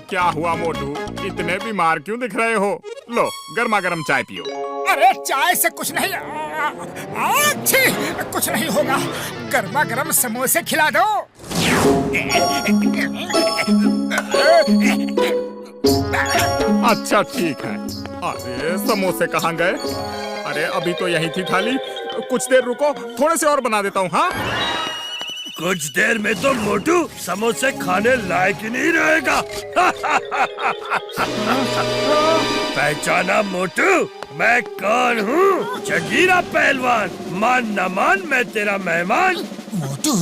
क्या हुआ मोटू, इतने बीमार क्यों दिख रहे हो? लो गर्मा गर्म चाय पियो। अरे चाय से कुछ नहीं, अच्छी कुछ नहीं होगा। गर्मा गर्म समोसे खिला दो। अच्छा ठीक है। अरे समोसे कहाँ गए? अरे अभी तो यही थी थाली। कुछ देर रुको, थोड़े से और बना देता हूँ। हाँ कुछ देर में तो मोटू समोसे खाने लायक ही नहीं रहेगा। पहचाना मोटू, मैं कौन हूँ? जगीरा पहलवान। मान न मान, मैं तेरा मेहमान। मोटू,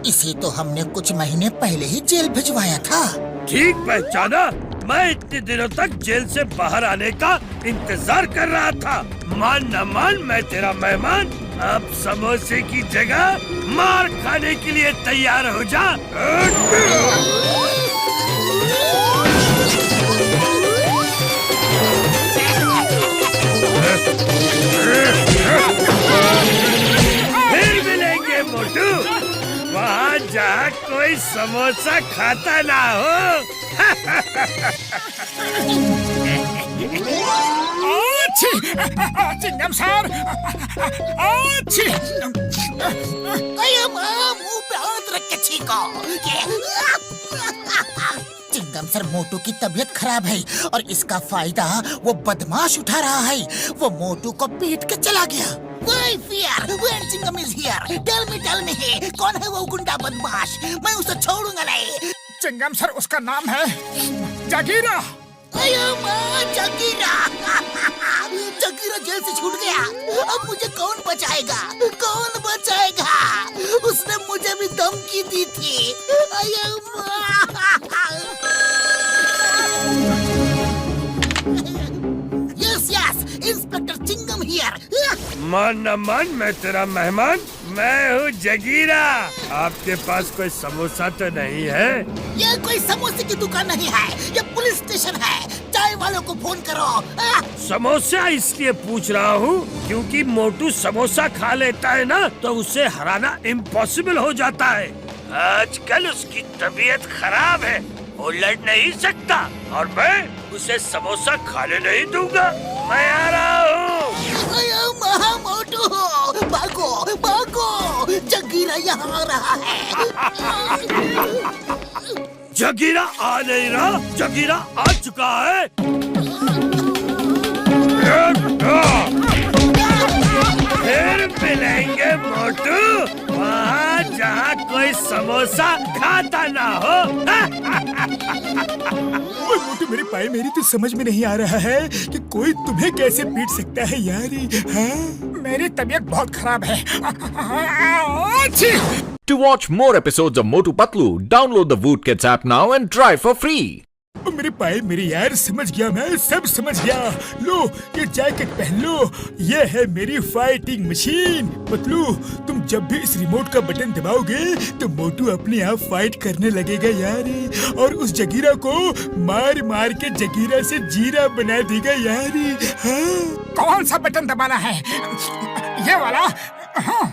इसे तो हमने कुछ महीने पहले ही जेल भिजवाया था। ठीक पहचाना, मैं इतने दिनों तक जेल से बाहर आने का इंतजार कर रहा था। मान न मान, मैं तेरा मेहमान। अब समोसे की जगह मार खाने के लिए तैयार हो जा। फिर मिलेंगे मोटू, वहाँ जहाँ कोई समोसा खाता ना हो। चिंगम सर, अच्छी। मुंह पे हाथ रख के छीको। चिंगम सर, मोटू की तबीयत खराब है और इसका फायदा वो बदमाश उठा रहा है। वो मोटू को पीट के चला गया। Chingum is here. Tell me, कौन है वो गुंडा बदमाश? मैं उसे छोड़ूंगा नहीं। चिंगम सर, उसका नाम है जगीरा। जगीरा। जगीरा जेल से छूट गया। अब मुझे कौन बचाएगा? कौन बचाएगा? उसने मुझे भी धमकी दी थी। Yes, inspector Chingum here. मान न मान, मैं तेरा मेहमान। मैं हूँ जगीरा। आपके पास कोई समोसा तो नहीं है? ये कोई समोसे की दुकान नहीं है, ये पुलिस स्टेशन है। चाय वालों को फोन करो। समोसा इसलिए पूछ रहा हूँ क्योंकि मोटू समोसा खा लेता है ना, तो उसे हराना इम्पॉसिबल हो जाता है। आजकल उसकी तबीयत खराब है, वो लड़ नहीं सकता और मैं उसे समोसा खाने नहीं दूंगा। मैं आ रहा हूँ। मोटू, भागो, जगीरा यहाँ आ रहा है। जगीरा आ नहीं रहा, जगीरा आ चुका है। फिर मिलेंगे मोटू, वहाँ जहाँ कोई समोसा खाता ना हो। मोटू मेरे भाई, मेरी तो समझ में नहीं आ रहा है कि कोई तुम्हें कैसे पीट सकता है यार। हाँ? मेरी तबीयत बहुत खराब है। To watch more episodes of Motu Patlu, download the Voot Kids app now and try for free. मेरे भाई मेरे यार, समझ गया, मैं सब समझ गया। लो ये जैकेट पहन लो, ये है मेरी फाइटिंग मशीन। पतलू, तुम जब भी इस रिमोट का बटन दबाओगे तो मोटू अपने आप फाइट करने लगेगा यार, और उस जगीरा को मार मार के जगीरा से जीरा बना देगा यार। हाँ? कौन सा बटन दबाना है? ये वाला? हाँ।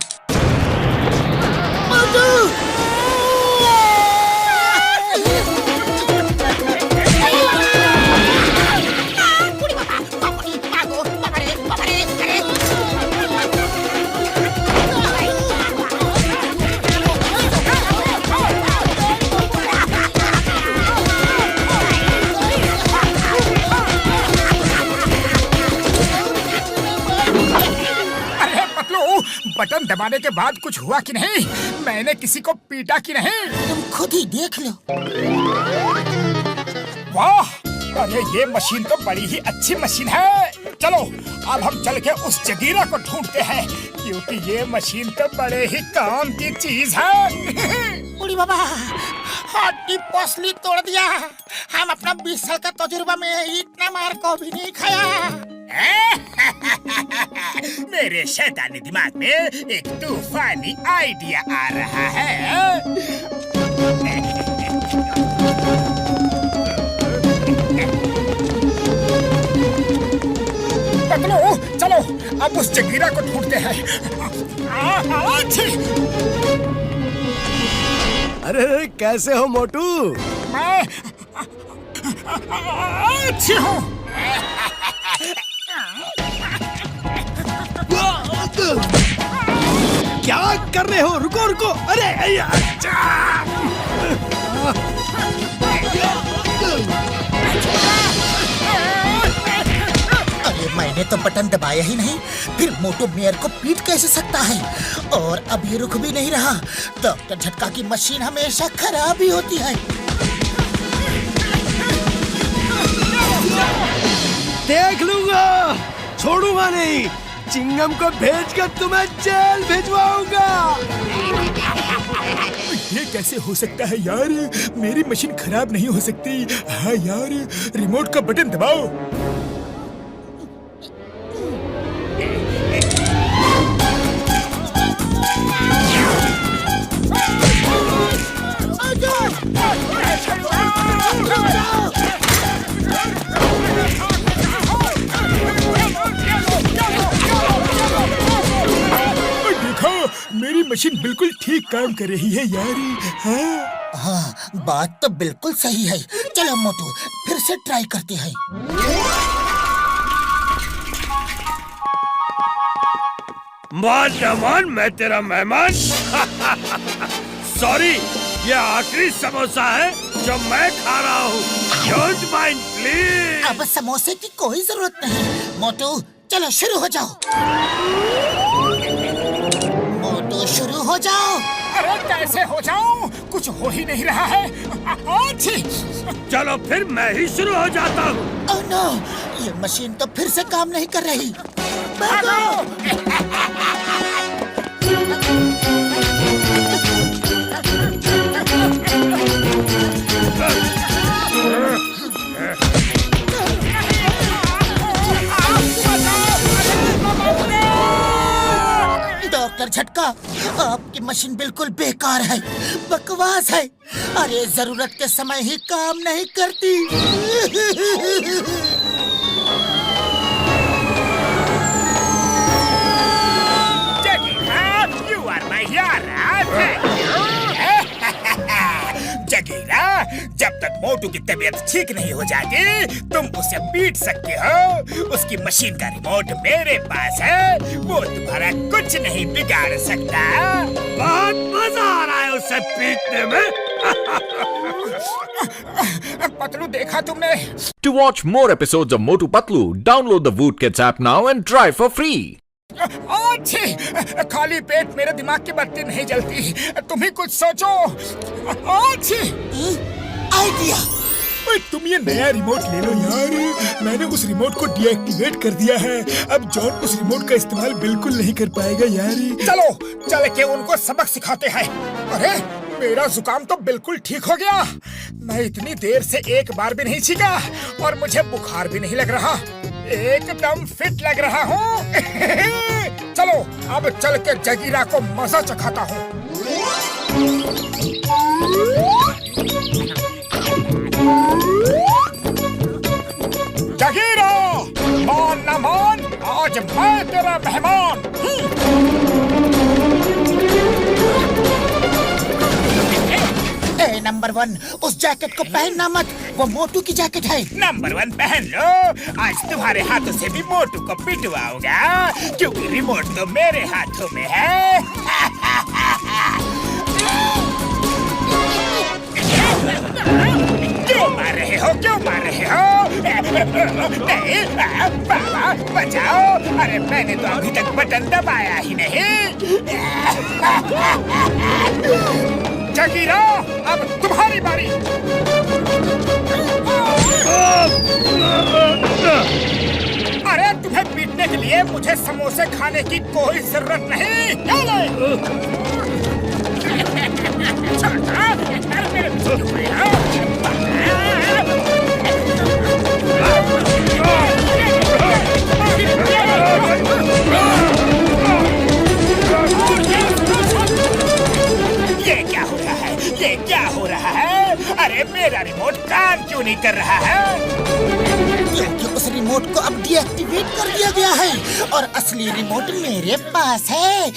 बटन दबाने के बाद कुछ हुआ कि नहीं? मैंने किसी को पीटा कि नहीं? तुम खुद ही देख लो। वाह, अरे ये मशीन तो बड़ी ही अच्छी मशीन है। चलो अब हम चल के उस जगीरा को ढूंढते हैं, क्योंकि ये मशीन तो बड़े ही काम की चीज है। बुढ़ी बाबा, हड्डी पसली तोड़ दिया। हम अपना 20 साल का तजुर्बा में इतना मार को भी नहीं खाया। मेरे शैतानी दिमाग में एक तूफानी आइडिया आ रहा है। पतलू, चलो अब उस जगीरा को ढूंढते हैं। अरे कैसे हो मोटू? अच्छी हूँ। क्या कर रहे हो? रुको रुको, अरे अरे मैंने तो बटन दबाया ही नहीं, फिर मोटू मेयर को पीट कैसे सकता है? और अब ये रुक भी नहीं रहा। डॉक्टर झटका की मशीन हमेशा खराब ही होती है। देख लूंगा, छोड़ूंगा नहीं। चिंगम को भेजकर तुम्हें जेल भिजवाऊंगा। ये कैसे हो सकता है यार? मेरी मशीन खराब नहीं हो सकती। हाँ यार, रिमोट का बटन दबाओ। मेरी मशीन बिल्कुल ठीक काम कर रही है यार। हाँ हाँ, बात तो बिल्कुल सही है। चलो मोटू, फिर से ट्राई करते हैं। मान न मान, मैं तेरा मेहमान। सॉरी, ये आखिरी समोसा है जो मैं खा रहा हूँ। Don't mind please. अब समोसे की कोई जरूरत नहीं। मोटू चलो शुरू हो जाओ। मोटू शुरू हो जाओ। अरे कैसे हो जाऊं? कुछ हो ही नहीं रहा है। अच्छी। चलो फिर मैं ही शुरू हो जाता हूँ। ओह नो, ये मशीन तो फिर से काम नहीं कर रही। भागो! डॉक्टर झटका, आपकी मशीन बिल्कुल बेकार है, बकवास है। अरे जरूरत के समय ही काम नहीं करती। You are my hero. Jagira, जब तक मोटू की तबीयत ठीक नहीं हो जाती, तुम उसे पीट सकते हो। उसकी मशीन का रिमोट मेरे पास है, वो तुम्हारा कुछ नहीं बिगाड़ सकता। बहुत मजा आ रहा है उसे पीटने में। पतलू, देखा तुमने? To watch more episodes of Motu Patlu, download the Voot Kids app now and try for free. अच्छी, खाली पेट मेरे दिमाग की बत्ती नहीं जलती। तुम ही कुछ सोचो। अच्छी आइडिया। तुम ये नया रिमोट ले लो यार। मैंने उस रिमोट को डीएक्टिवेट कर दिया है। अब जॉन उस रिमोट का इस्तेमाल बिल्कुल नहीं कर पाएगा यार। चलो चल के उनको सबक सिखाते हैं। अरे मेरा जुकाम तो बिल्कुल ठीक हो गया। मैं इतनी देर से एक बार भी नहीं छींका और मुझे बुखार भी नहीं लग रहा। एकदम फिट लग रहा हूँ। चलो अब चल के जगीरा को मजा चखाता हूँ। जगीरा, मान न मान, आज मैं तेरा मेहमान। नंबर 1, उस जैकेट को पहनना मत, वो मोटू की जैकेट है। नंबर 1 पहन लो। आज तुम्हारे हाथों से भी मोटू को पिटवाऊंगा, क्योंकि रिमोट तो मेरे हाथों में है। क्यों मार रहे हो? क्यों मार रहे हो? नहीं, बाबा बचाओ। अरे मैंने तो अभी तक बटन दबाया ही नहीं। जगीरा, अब तुम्हारी बारी। अरे तुम्हें पीटने के लिए मुझे समोसे खाने की कोई जरूरत नहीं। ये क्या हो रहा है? ये क्या हो रहा है? अरे मेरा रिमोट काम क्यों नहीं कर रहा है? क्योंकि उस रिमोट को अब डीएक्टिवेट कर दिया गया है और असली रिमोट मेरे पास है।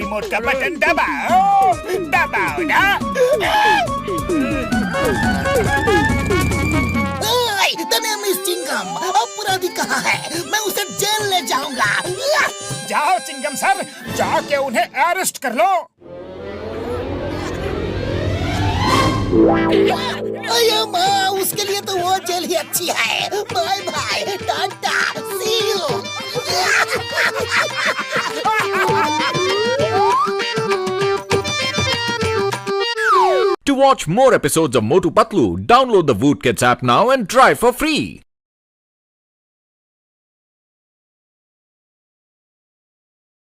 रिमोट का बटन दबाओ, दबाओ ना। The name is Chingum. अपराधी कहाँ है? मैं उसे जेल ले जाऊंगा। जाओ चिंगम सर, जाके उन्हें अरेस्ट कर लो। अयो माँ, उसके लिए तो वो जेल ही अच्छी है। Bye bye, tata, see you. To watch more episodes of Motu Patlu, download the Voot Kids app now and try for free.